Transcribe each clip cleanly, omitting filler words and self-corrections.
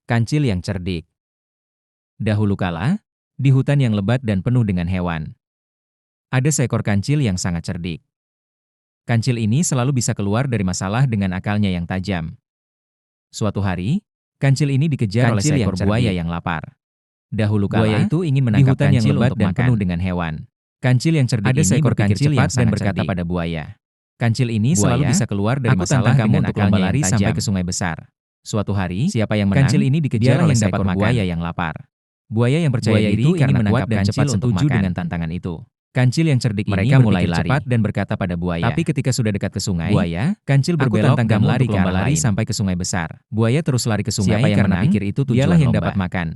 Kancil yang cerdik. Dahulu kala, di hutan yang lebat dan penuh dengan hewan, ada seekor kancil yang sangat cerdik. Kancil ini selalu bisa keluar dari masalah dengan akalnya yang tajam. Suatu hari, kancil ini dikejar oleh Kancil yang seekor buaya cerdik. yang lapar. Dahulu Buaya kala, itu ingin di menangkap hutan yang kancil lebat untuk dan makan. penuh dengan hewan, kancil yang cerdik Ada ini seekor berpikir kancil yang cepat dan sangat berkata cerdik. pada buaya. Kancil ini selalu Buaya, bisa keluar dari aku masalah tantang kamu dengan untuk akalnya lomba yang lari sampai tajam. ke sungai besar. Suatu hari, Siapa yang kancil menang, ini dikejar dialah oleh yang dapat seekor makan. buaya yang lapar. Buaya yang percaya Buaya diri itu ingin karena kuat menangkap dan kancil cepat untuk setuju makan. dengan tantangan itu. Kancil yang cerdik ini Mereka mulai berpikir cepat lari. dan berkata pada buaya. Tapi ketika sudah dekat ke sungai, Buaya, kancil aku berbelok tantang dan kamu lari untuk ke lomba arah lari lain. sampai ke sungai besar. Buaya terus lari ke sungai Siapa yang karena menang, pikir itu dialah tujuan yang lomba. dapat makan.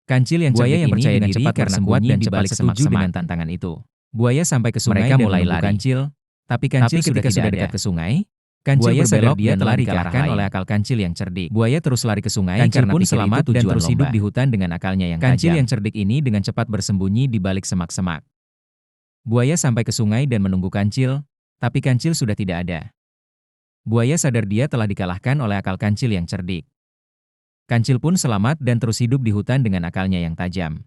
Kancil yang Buaya cerdik yang ini percaya dengan diri cepat karena bersembunyi kuat dan di cepat balik setuju semak-semak. dengan tantangan itu. Buaya sampai ke sungai Mereka dan mulai menunggu lari. kancil, tapi Tapi kancil ketika sudah tidak dekat ada. ke sungai, Kancil buaya berbelok sadar dia dan telah lari ke arah dikalahkan lain. oleh akal kancil yang cerdik. Buaya terus lari ke sungai Kancil karena pun pikir selamat itu dan tujuan terus lomba. hidup di hutan dengan akalnya yang Kancil tajam. yang cerdik ini dengan cepat bersembunyi di balik semak-semak. Buaya sampai ke sungai dan menunggu kancil, tapi kancil sudah tidak ada. Buaya sadar dia telah dikalahkan oleh akal kancil yang cerdik. Kancil pun selamat dan terus hidup di hutan dengan akalnya yang tajam.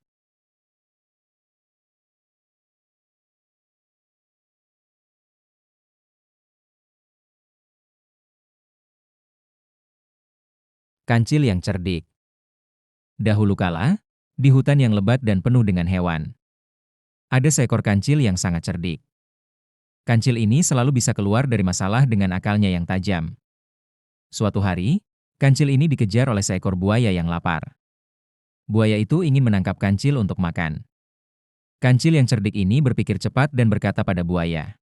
Kancil yang cerdik. Dahulu kala, di hutan yang lebat dan penuh dengan hewan, ada seekor kancil yang sangat cerdik. Kancil ini selalu bisa keluar dari masalah dengan akalnya yang tajam. Suatu hari, kancil ini dikejar oleh seekor buaya yang lapar. Buaya itu ingin menangkap kancil untuk makan. Kancil yang cerdik ini berpikir cepat dan berkata pada buaya.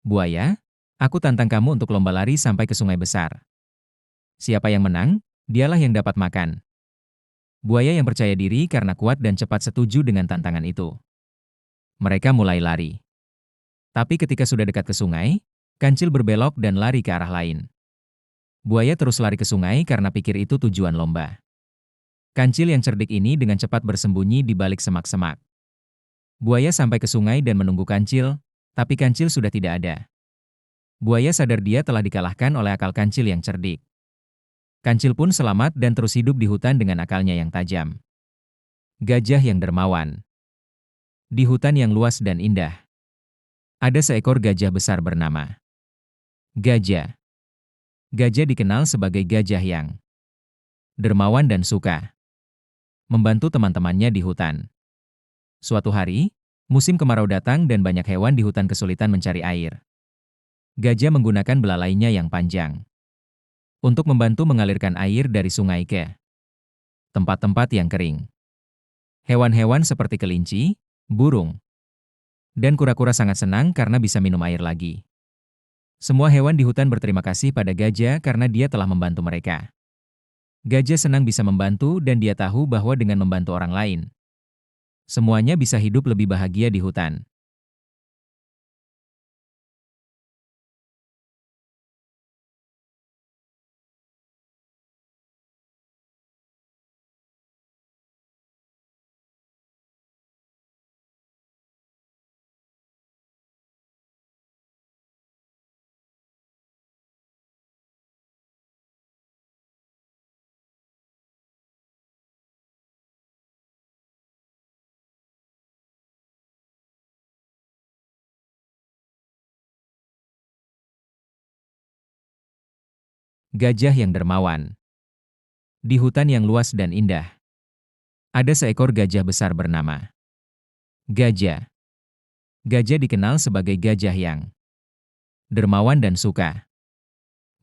Buaya, aku tantang kamu untuk lomba lari sampai ke sungai besar. Siapa yang menang, dialah yang dapat makan. Buaya yang percaya diri karena kuat dan cepat setuju dengan tantangan itu. Mereka mulai lari. Tapi ketika sudah dekat ke sungai, kancil berbelok dan lari ke arah lain. Buaya terus lari ke sungai karena pikir itu tujuan lomba. Kancil yang cerdik ini dengan cepat bersembunyi di balik semak-semak. Buaya sampai ke sungai dan menunggu kancil, tapi kancil sudah tidak ada. Buaya sadar dia telah dikalahkan oleh akal kancil yang cerdik. Kancil pun selamat dan terus hidup di hutan dengan akalnya yang tajam. Gajah yang dermawan. Di hutan yang luas dan indah, ada seekor gajah besar bernama Gajah. Gajah dikenal sebagai gajah yang dermawan dan suka membantu teman-temannya di hutan. Suatu hari, musim kemarau datang dan banyak hewan di hutan kesulitan mencari air. Gajah menggunakan belalainya yang panjang untuk membantu mengalirkan air dari sungai ke tempat-tempat yang kering. Hewan-hewan seperti kelinci, burung, dan kura-kura sangat senang karena bisa minum air lagi. Semua hewan di hutan berterima kasih pada gajah karena dia telah membantu mereka. Gajah senang bisa membantu dan dia tahu bahwa dengan membantu orang lain, semuanya bisa hidup lebih bahagia di hutan. Gajah yang dermawan. Di hutan yang luas dan indah, ada seekor gajah besar bernama Gajah. Gajah dikenal sebagai gajah yang dermawan dan suka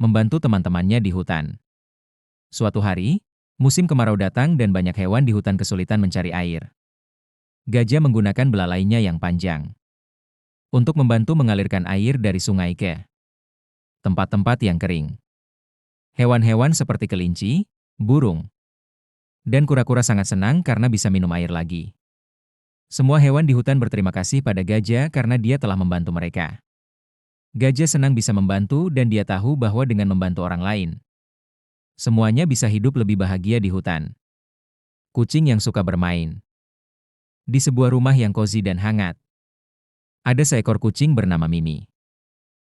membantu teman-temannya di hutan. Suatu hari, musim kemarau datang dan banyak hewan di hutan kesulitan mencari air. Gajah menggunakan belalainya yang panjang untuk membantu mengalirkan air dari sungai ke tempat-tempat yang kering. Hewan-hewan seperti kelinci, burung, dan kura-kura sangat senang karena bisa minum air lagi. Semua hewan di hutan berterima kasih pada gajah karena dia telah membantu mereka. Gajah senang bisa membantu dan dia tahu bahwa dengan membantu orang lain, semuanya bisa hidup lebih bahagia di hutan. Kucing yang suka bermain. Di sebuah rumah yang cozy dan hangat, ada seekor kucing bernama Mimi.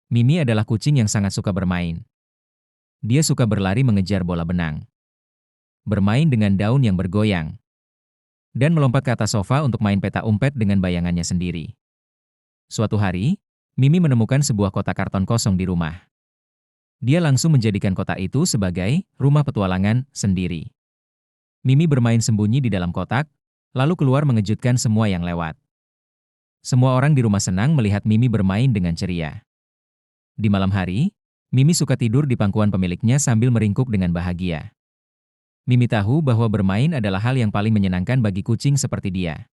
Mimi adalah kucing yang sangat suka bermain. Dia suka berlari mengejar bola benang. bermain dengan daun yang bergoyang, dan melompat ke atas sofa untuk main peta umpet dengan bayangannya sendiri. Suatu hari, Mimi menemukan sebuah kotak karton kosong di rumah. Dia langsung menjadikan kotak itu sebagai rumah petualangan sendiri. Mimi bermain sembunyi di dalam kotak, lalu keluar mengejutkan semua yang lewat. Semua orang di rumah senang melihat Mimi bermain dengan ceria. Di malam hari, Mimi suka tidur di pangkuan pemiliknya sambil meringkuk dengan bahagia. Mimi tahu bahwa bermain adalah hal yang paling menyenangkan bagi kucing seperti dia.